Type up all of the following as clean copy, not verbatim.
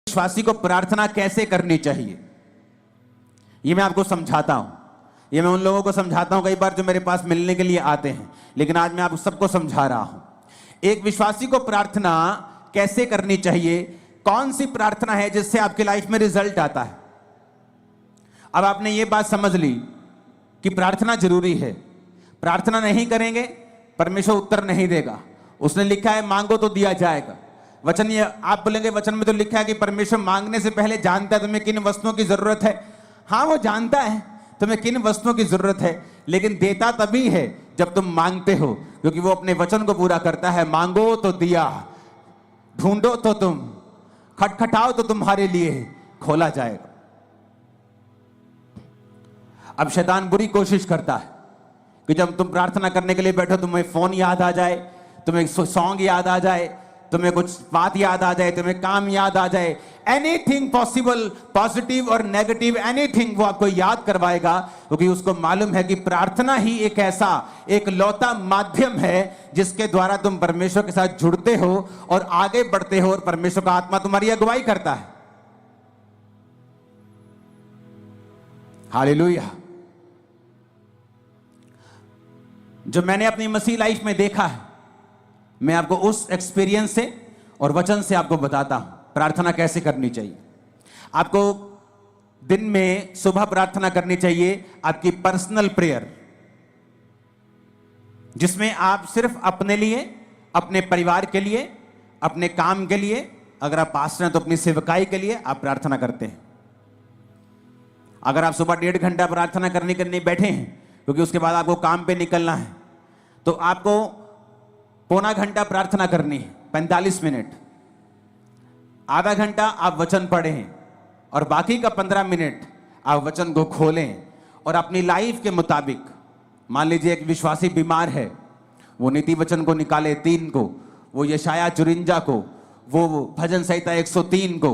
विश्वासी को प्रार्थना कैसे करनी चाहिए, ये मैं आपको समझाता हूं। ये मैं उन लोगों को समझाता हूं कई बार जो मेरे पास मिलने के लिए आते हैं, लेकिन आज मैं आप सबको समझा रहा हूं। एक विश्वासी को प्रार्थना कैसे करनी चाहिए, कौन सी प्रार्थना है जिससे आपकी लाइफ में रिजल्ट आता है। अब आपने ये बात समझ ली कि प्रार्थना जरूरी है, प्रार्थना नहीं करेंगे परमेश्वर उत्तर नहीं देगा। उसने लिखा है मांगो तो दिया जाएगा। वचन, ये आप बोलेंगे वचन में तो लिखा है कि परमेश्वर मांगने से पहले जानता है तुम्हें किन वस्तुओं की जरूरत है। हाँ, वो जानता है तुम्हें किन वस्तुओं की जरूरत है, लेकिन देता तभी है जब तुम मांगते हो, क्योंकि वो अपने वचन को पूरा करता है। मांगो तो दिया, ढूंढो तो तुम, खटखटाओ तो तुम्हारे लिए खोला जाएगा। अब शैतान बुरी कोशिश करता है कि जब तुम प्रार्थना करने के लिए बैठो तुम्हें फोन याद आ जाए, तुम्हें सॉन्ग याद आ जाए, तुम्हें कुछ बात याद आ जाए, तुम्हें काम याद आ जाए, एनीथिंग पॉसिबल, पॉजिटिव और नेगेटिव एनीथिंग वो आपको याद करवाएगा, क्योंकि उसको मालूम है कि प्रार्थना ही एक ऐसा एक लौता माध्यम है जिसके द्वारा तुम परमेश्वर के साथ जुड़ते हो और आगे बढ़ते हो और परमेश्वर का आत्मा तुम्हारी अगुवाई करता है। हालेलुया। जो मैंने अपनी मसीह लाइफ में देखा है, मैं आपको उस एक्सपीरियंस से और वचन से आपको बताता हूं प्रार्थना कैसे करनी चाहिए। आपको दिन में सुबह प्रार्थना करनी चाहिए, आपकी पर्सनल प्रेयर, जिसमें आप सिर्फ अपने लिए, अपने परिवार के लिए, अपने काम के लिए, अगर आप पास्टर हैं तो अपनी सेवकाई के लिए आप प्रार्थना करते हैं। अगर आप सुबह 1.5 घंटा प्रार्थना करने के लिए बैठे हैं क्योंकि उसके बाद आपको काम पे निकलना है, तो आपको पौना घंटा प्रार्थना करनी है, 45 मिनट। आधा घंटा आप वचन पढ़ें और बाकी का 15 मिनट आप वचन को खोलें और अपनी लाइफ के मुताबिक, मान लीजिए एक विश्वासी बीमार है, वो नीति वचन को निकाले 3 को, वो यशाया 54 को, वो भजन संहिता 103 को,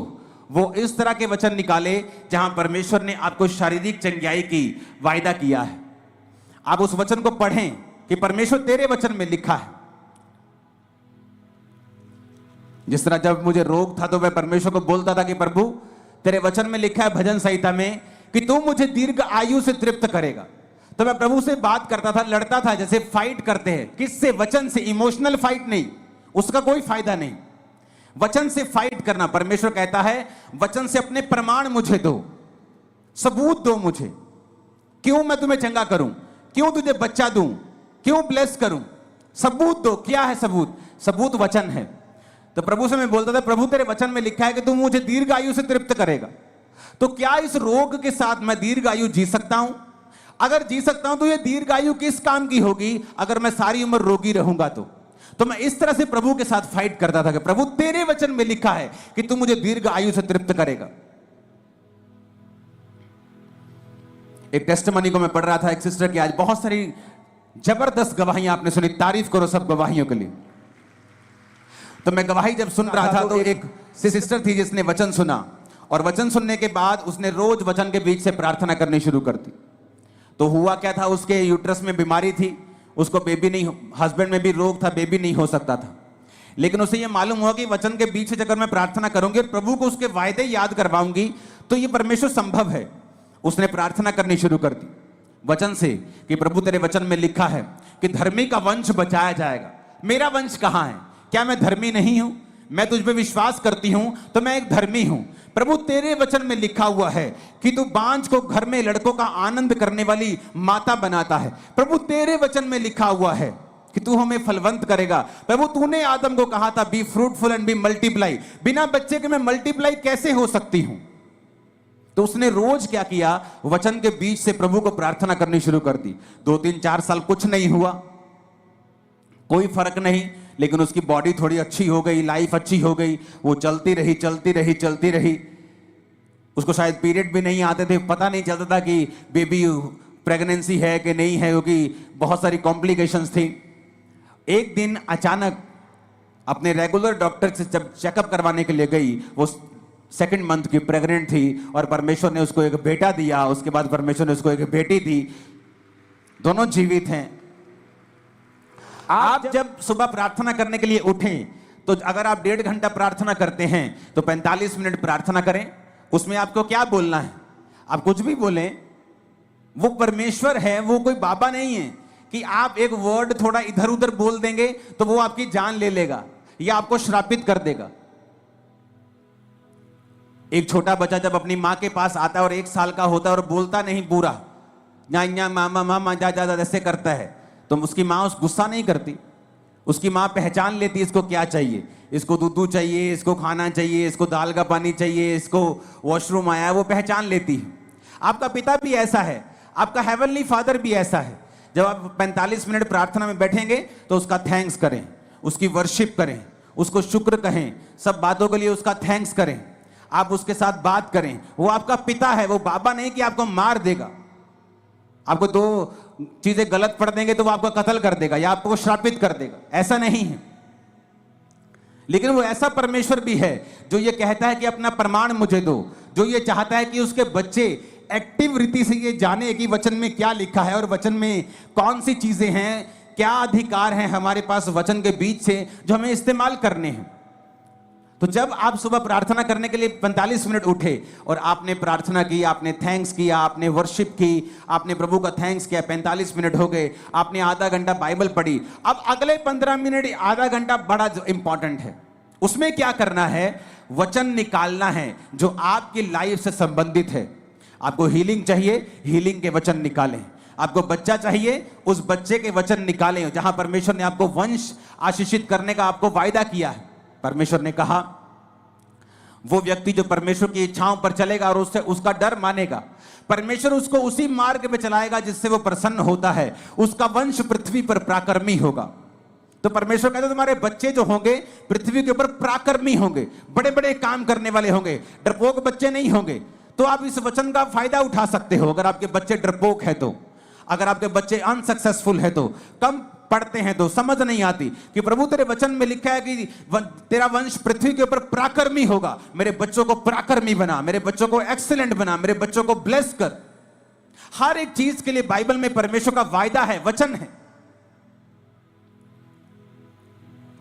वो इस तरह के वचन निकाले जहां परमेश्वर ने आपको शारीरिक चंगाई की वायदा किया है। आप उस वचन को पढ़ें कि परमेश्वर तेरे वचन में लिखा है। जिस तरह जब मुझे रोग था तो मैं परमेश्वर को बोलता था कि प्रभु तेरे वचन में लिखा है भजन संहिता में कि तू मुझे दीर्घ आयु से तृप्त करेगा, तो मैं प्रभु से बात करता था, लड़ता था, जैसे फाइट करते हैं। किससे? वचन से। इमोशनल फाइट नहीं, उसका कोई फायदा नहीं। वचन से फाइट करना। परमेश्वर कहता है वचन से अपने प्रमाण मुझे दो, सबूत दो मुझे, क्यों मैं तुम्हें चंगा करूं, क्यों तुझे बच्चा दूं, क्यों ब्लेस करूं, सबूत दो। क्या है सबूत? सबूत वचन है। तो प्रभु से मैं बोलता था प्रभु तेरे वचन में लिखा है कि तू मुझे दीर्घ आयु से तृप्त करेगा, तो क्या इस रोग के साथ मैं दीर्घ आयु जी सकता हूं? अगर जी सकता हूं तो ये दीर्घ आयु किस काम की होगी अगर मैं सारी उम्र रोगी रहूंगा? तो मैं इस तरह से प्रभु के साथ फाइट करता था कि प्रभु तेरे वचन में लिखा है कि तू मुझे दीर्घ आयु से तृप्त करेगा। एक टेस्टिमनी को मैं पढ़ रहा था, एक सिस्टर की, आज बहुत सारी जबरदस्त गवाहियां आपने सुनी, तारीफ करो सब गवाहियों के लिए। तो मैं गवाही जब सुन रहा था तो एक सिस्टर थी जिसने वचन सुना और वचन सुनने के बाद उसने रोज वचन के बीच से प्रार्थना करनी शुरू कर दी। तो हुआ क्या था, उसके यूट्रस में बीमारी थी, उसको बेबी नहीं, हस्बैंड में भी रोग था, बेबी नहीं हो सकता था। लेकिन उसे यह मालूम हुआ कि वचन के बीच से अगर मैं प्रार्थना करूंगी और प्रभु को उसके वायदे याद करवाऊंगी तो ये परमेश्वर संभव है। उसने प्रार्थना करनी शुरू कर दी वचन से कि प्रभु तेरे वचन में लिखा है कि धर्मी का वंश बचाया जाएगा। मेरा वंश कहां है? क्या मैं धर्मी नहीं हूं? मैं तुझ पे विश्वास करती हूं तो मैं एक धर्मी हूं। प्रभु तेरे वचन में लिखा हुआ है कि तू बांझ को घर में लड़कों का आनंद करने वाली माता बनाता है। प्रभु तेरे वचन में लिखा हुआ है कि तू हमें फलवंत करेगा। प्रभु तूने आदम को कहा था be fruitful and be multiply. बिना बच्चे के मैं मल्टीप्लाई कैसे हो सकती हूं? तो उसने रोज क्या किया, वचन के बीच से प्रभु को प्रार्थना करनी शुरू कर दी। 2, 3, 4 साल कुछ नहीं हुआ, कोई फर्क नहीं, लेकिन उसकी बॉडी थोड़ी अच्छी हो गई, लाइफ अच्छी हो गई, वो चलती रही चलती रही चलती रही। उसको शायद पीरियड भी नहीं आते थे, पता नहीं चलता था कि बेबी प्रेगनेंसी है कि नहीं है, क्योंकि बहुत सारी कॉम्प्लिकेशंस थी। एक दिन अचानक अपने रेगुलर डॉक्टर से जब चेकअप करवाने के लिए गई, वो 2nd मंथ की प्रेग्नेंट थी और परमेश्वर ने उसको एक बेटा दिया। उसके बाद परमेश्वर ने उसको एक बेटी दी, दोनों जीवित हैं। आप जब सुबह प्रार्थना करने के लिए उठें तो अगर आप 1.5 घंटा प्रार्थना करते हैं तो 45 मिनट प्रार्थना करें। उसमें आपको क्या बोलना है? आप कुछ भी बोलें, वो परमेश्वर है, वो कोई बाबा नहीं है कि आप एक वर्ड थोड़ा इधर उधर बोल देंगे तो वो आपकी जान ले लेगा या आपको श्रापित कर देगा। एक छोटा बच्चा जब अपनी मां के पास आता है और 1 साल का होता है और बोलता नहीं पूरा, या मामा मामा जा जा ऐसे करता है, तो उसकी मां उस गुस्सा नहीं करती। उसकी मां पहचान लेती है इसको क्या चाहिए, इसको दूध चाहिए, इसको खाना चाहिए, इसको दाल का पानी चाहिए, इसको वॉशरूम आया है, वो पहचान लेती है। आपका पिता भी ऐसा है, आपका हेवनली फादर भी ऐसा है। जब आप 45 मिनट प्रार्थना में बैठेंगे तो उसका थैंक्स करें, उसकी वर्शिप करें, उसको शुक्र कहें, सब बातों के लिए उसका थैंक्स करें, आप उसके साथ बात करें। वो आपका पिता है, वो बाबा नहीं कि आपको मार देगा। आपको 2 चीजें गलत पढ़ देंगे तो वो आपको कत्ल कर देगा या आपको श्रापित कर देगा, ऐसा नहीं है। लेकिन वो ऐसा परमेश्वर भी है जो ये कहता है कि अपना प्रमाण मुझे दो, जो ये चाहता है कि उसके बच्चे एक्टिव रीति से ये जाने कि वचन में क्या लिखा है और वचन में कौन सी चीजें हैं, क्या अधिकार हैं हमारे पास वचन के बीच से जो हमें इस्तेमाल करने हैं। तो जब आप सुबह प्रार्थना करने के लिए 45 मिनट उठे और आपने प्रार्थना की, आपने थैंक्स किया, आपने वर्शिप की, आपने प्रभु का थैंक्स किया, 45 मिनट हो गए, आपने आधा घंटा बाइबल पढ़ी। अब अगले 15 मिनट, आधा घंटा बड़ा इंपॉर्टेंट है। उसमें क्या करना है? वचन निकालना है जो आपकी लाइफ से संबंधित है। आपको हीलिंग चाहिए, हीलिंग के वचन निकालें। आपको बच्चा चाहिए, उस बच्चे के वचन निकालें। जहां परमेश्वर ने आपको वंश आशीषित करने का आपको वायदा किया है, परमेश्वर ने कहा वो व्यक्ति जो परमेश्वर की इच्छाओं पर चलेगा और उससे उसका डर मानेगा, परमेश्वर उसको उसी मार्ग में चलाएगा जिससे वो प्रसन्न होता है, उसका वंश पृथ्वी पर पराक्रमी होगा। तो परमेश्वर कहते तुम्हारे बच्चे जो होंगे पृथ्वी के ऊपर पराक्रमी होंगे, बड़े बड़े काम करने वाले होंगे, डरपोक बच्चे नहीं होंगे। तो आप इस वचन का फायदा उठा सकते हो। अगर आपके बच्चे डरपोक है तो, अगर आपके बच्चे अनसक्सेसफुल है तो, कम पढ़ते हैं तो, समझ नहीं आती कि प्रभु तेरे वचन में लिखा है कि तेरा वंश पृथ्वी के ऊपर पराक्रमी होगा, मेरे बच्चों को पराक्रमी बना, मेरे बच्चों को एक्सीलेंट बना, मेरे बच्चों को ब्लेस कर। हर एक चीज के लिए बाइबल में परमेश्वर का वायदा है, वचन है।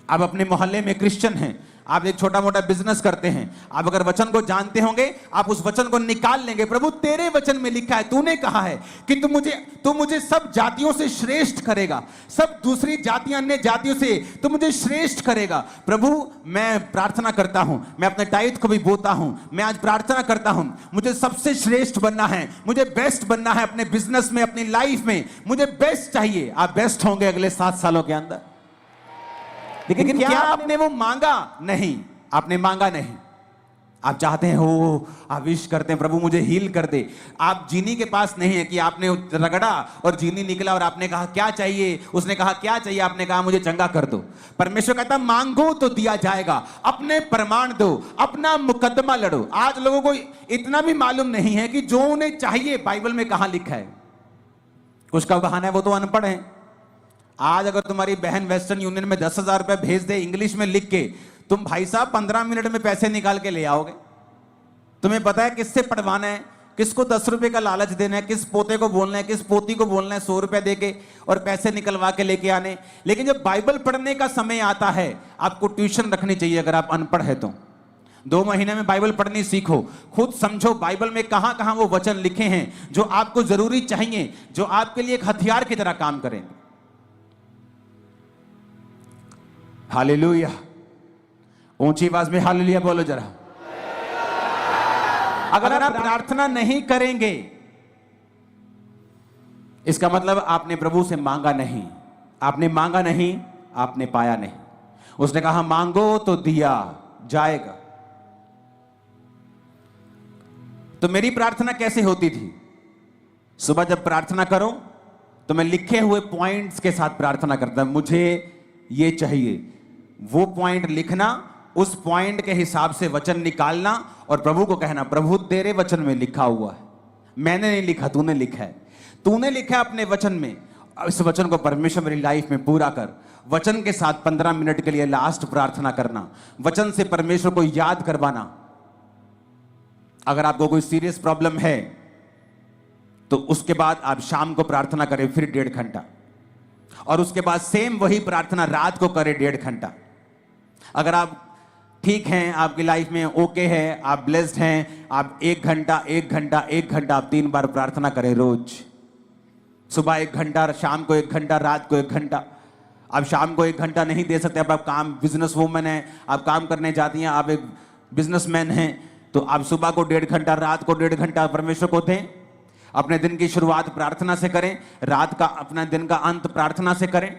आप अपने मोहल्ले में क्रिश्चियन हैं, आप एक छोटा मोटा बिजनेस करते हैं, आप अगर वचन को जानते होंगे आप उस वचन को निकाल लेंगे। प्रभु तेरे वचन में लिखा है, तूने कहा है कि तू मुझे सब जातियों से श्रेष्ठ करेगा, सब दूसरी जातियां अन्य जातियों से तू मुझे श्रेष्ठ करेगा। प्रभु मैं प्रार्थना करता हूं, मैं अपने टाइट को भी बोता हूं, मैं आज प्रार्थना करता हूं, मुझे सबसे श्रेष्ठ बनना है, मुझे बेस्ट बनना है अपने बिजनेस में, अपनी लाइफ में मुझे बेस्ट चाहिए। आप बेस्ट होंगे अगले 7 सालों के अंदर। लेकिन क्या आपने वो मांगा? नहीं, आपने मांगा नहीं। आप चाहते हैं हो, आप विश करते हैं प्रभु मुझे हील कर दे। आप जीनी के पास नहीं है कि आपने रगड़ा और जीनी निकला और आपने कहा क्या चाहिए, उसने कहा क्या चाहिए, आपने कहा मुझे चंगा कर दो। परमेश्वर कहता मांगो तो दिया जाएगा, अपने प्रमाण दो, अपना मुकदमा लड़ो। आज लोगों को इतना भी मालूम नहीं है कि जो उन्हें चाहिए बाइबल में कहां लिखा है। कुछ का बहाना है वो तो अनपढ़ है। आज अगर तुम्हारी बहन वेस्टर्न यूनियन में 10,000 रुपए भेज दे इंग्लिश में लिख के, तुम भाई साहब 15 मिनट में पैसे निकाल के ले आओगे। तुम्हें पता है किससे पढ़वाना है, किसको 10 रुपए का लालच देना है, किस पोते को बोलना है, किस पोती को बोलना है 100 रुपए देके और पैसे निकलवा के लेके आने। लेकिन जब बाइबल पढ़ने का समय आता है, आपको ट्यूशन रखनी चाहिए। अगर आप अनपढ़ है तो 2 महीने में बाइबल पढ़नी सीखो, खुद समझो बाइबल में कहां कहां वो वचन लिखे हैं जो आपको जरूरी चाहिए, जो आपके लिए एक हथियार की तरह काम करेंगे। हालेलुया, ऊंची आवाज में हालेलुया बोलो जरा। अगर आप प्रार्थना नहीं करेंगे इसका मतलब आपने प्रभु से मांगा नहीं, आपने मांगा नहीं, आपने पाया नहीं। उसने कहा मांगो तो दिया जाएगा। तो मेरी प्रार्थना कैसे होती थी? सुबह जब प्रार्थना करो तो मैं लिखे हुए पॉइंट्स के साथ प्रार्थना करता, मुझे ये चाहिए, वो पॉइंट लिखना, उस पॉइंट के हिसाब से वचन निकालना और प्रभु को कहना प्रभु तेरे वचन में लिखा हुआ है, मैंने नहीं लिखा, तूने लिखा है, तूने लिखा है अपने वचन में। इस वचन को परमेश्वर मेरी लाइफ में पूरा कर। वचन के साथ 15 मिनट के लिए लास्ट प्रार्थना करना, वचन से परमेश्वर को याद करवाना। अगर आपको कोई सीरियस प्रॉब्लम है तो उसके बाद आप शाम को प्रार्थना करें फिर 1.5 घंटा, और उसके बाद सेम वही प्रार्थना रात को करें 1.5 घंटा। अगर आप ठीक हैं, आपकी लाइफ में ओके है, आप ब्लेस्ड हैं, आप 1 घंटा 1 घंटा 1 घंटा आप 3 बार प्रार्थना करें रोज। सुबह 1 घंटा, शाम को 1 घंटा, रात को 1 घंटा। आप शाम को 1 घंटा नहीं दे सकते, अब आप काम, बिजनेस वूमन है, आप काम करने जाती हैं, आप एक बिजनेसमैन हैं, तो आप सुबह को 1.5 घंटा, रात को 1.5 घंटा परमेश्वर को दें। अपने दिन की शुरुआत प्रार्थना से करें, रात का अपना दिन का अंत प्रार्थना से करें।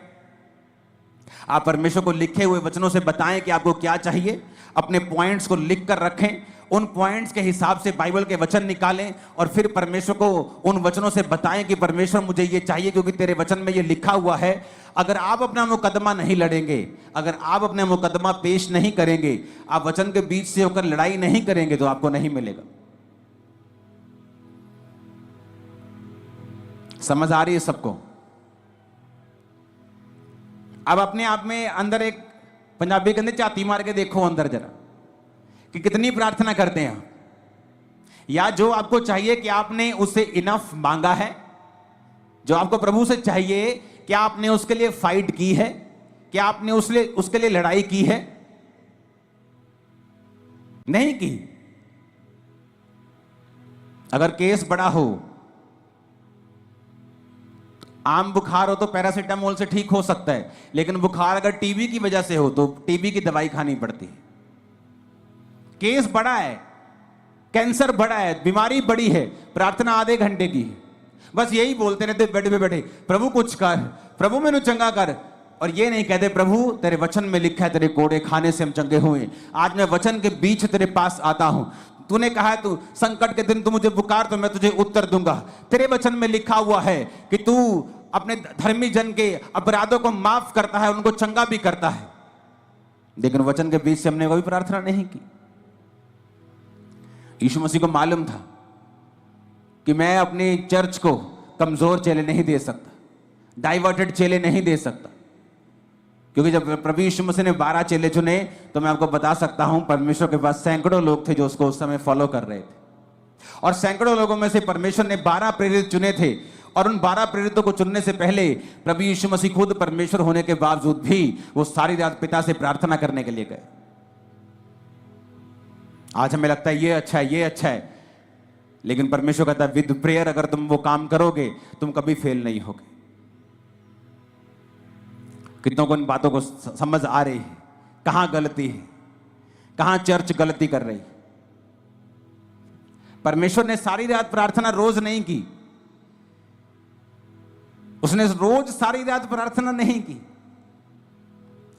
आप परमेश्वर को लिखे हुए वचनों से बताएं कि आपको क्या चाहिए। अपने पॉइंट्स को लिख कर रखें, उन पॉइंट्स के हिसाब से बाइबल के वचन निकालें और फिर परमेश्वर को उन वचनों से बताएं कि परमेश्वर मुझे ये चाहिए क्योंकि तेरे वचन में ये लिखा हुआ है। अगर आप अपना मुकदमा नहीं लड़ेंगे, अगर आप अपना मुकदमा पेश नहीं करेंगे, आप वचन के बीच से होकर लड़ाई नहीं करेंगे तो आपको नहीं मिलेगा। समझ आ रही है सबको? अब अपने आप में अंदर एक, पंजाबी कहते झाती मार के देखो अंदर जरा कि कितनी प्रार्थना करते हैं, या जो आपको चाहिए कि आपने उससे इनफ मांगा है, जो आपको प्रभु से चाहिए क्या आपने उसके लिए फाइट की है, क्या आपने उसके लिए लड़ाई की है? नहीं की। अगर केस बड़ा हो, आम बुखार हो तो पैरासीटामोल से ठीक हो सकता है, लेकिन बुखार अगर टीबी की वजह से हो तो टीबी की दवाई खानी पड़ती है। केस बड़ा है, कैंसर बड़ा है, बीमारी बड़ी है, प्रार्थना आधे घंटे की है, बस यही बोलते रहते बेड पे बैठे, प्रभु कुछ कर, प्रभु मैंने चंगा कर। और ये नहीं कहते प्रभु तेरे वचन में लिखा है तेरे कोड़े खाने से हम चंगे हुए। आज मैं वचन के बीच तेरे पास आता हूं, तूने कहा है तू संकट के दिन तू मुझे पुकार तो मैं तुझे उत्तर दूंगा। तेरे वचन में लिखा हुआ है कि तू अपने धर्मी जन के अपराधों को माफ करता है, उनको चंगा भी करता है। लेकिन वचन के बीच से हमने कोई प्रार्थना नहीं की। यीशु मसीह को मालूम था कि मैं अपनी चर्च को कमजोर चेले नहीं दे सकता, डाइवर्टेड चेले नहीं दे सकता, क्योंकि जब प्रभु यीशु मसीह ने 12 चेले चुने तो मैं आपको बता सकता हूं परमेश्वर के पास सैकड़ों लोग थे जो उसको उस समय फॉलो कर रहे थे। और सैकड़ों लोगों में से परमेश्वर ने 12 प्रेरित चुने थे, और उन 12 प्रेरितों को चुनने से पहले प्रभु यीशु मसीह खुद परमेश्वर होने के बावजूद भी वो सारी रात पिता से प्रार्थना करने के लिए गए। आज हमें लगता है ये अच्छा है, ये अच्छा है, लेकिन परमेश्वर कहता है विद प्रेयर अगर तुम वो काम करोगे तुम कभी फेल नहीं होगे। कितनों को इन बातों को समझ आ रही है? कहां गलती है, कहां चर्च गलती कर रही? परमेश्वर ने सारी रात प्रार्थना रोज नहीं की, उसने रोज सारी रात प्रार्थना नहीं की।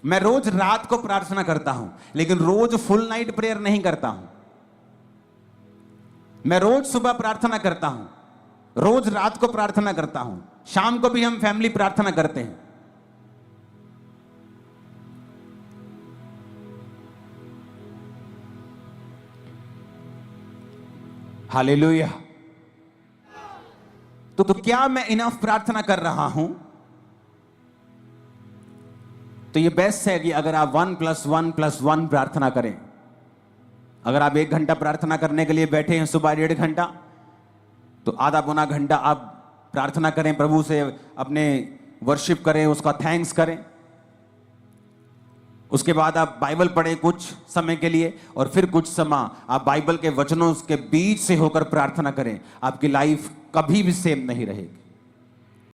मैं रोज रात को प्रार्थना करता हूं, लेकिन रोज फुल नाइट प्रेयर नहीं करता हूं। मैं रोज सुबह प्रार्थना करता हूं, रोज रात को प्रार्थना करता हूं, शाम को भी हम फैमिली प्रार्थना करते हैं। हालेलुया। तो क्या मैं इनफ प्रार्थना कर रहा हूं? तो ये बेस्ट है कि अगर आप 1+1+1 प्रार्थना करें। अगर आप 1 घंटा प्रार्थना करने के लिए बैठे हैं सुबह 1.5 घंटा, तो आधा पौना घंटा आप प्रार्थना करें, प्रभु से अपने वर्शिप करें, उसका थैंक्स करें। उसके बाद आप बाइबल पढ़ें कुछ समय के लिए, और फिर कुछ समय आप बाइबल के वचनों के बीच से होकर प्रार्थना करें। आपकी लाइफ कभी भी सेम नहीं रहेगी।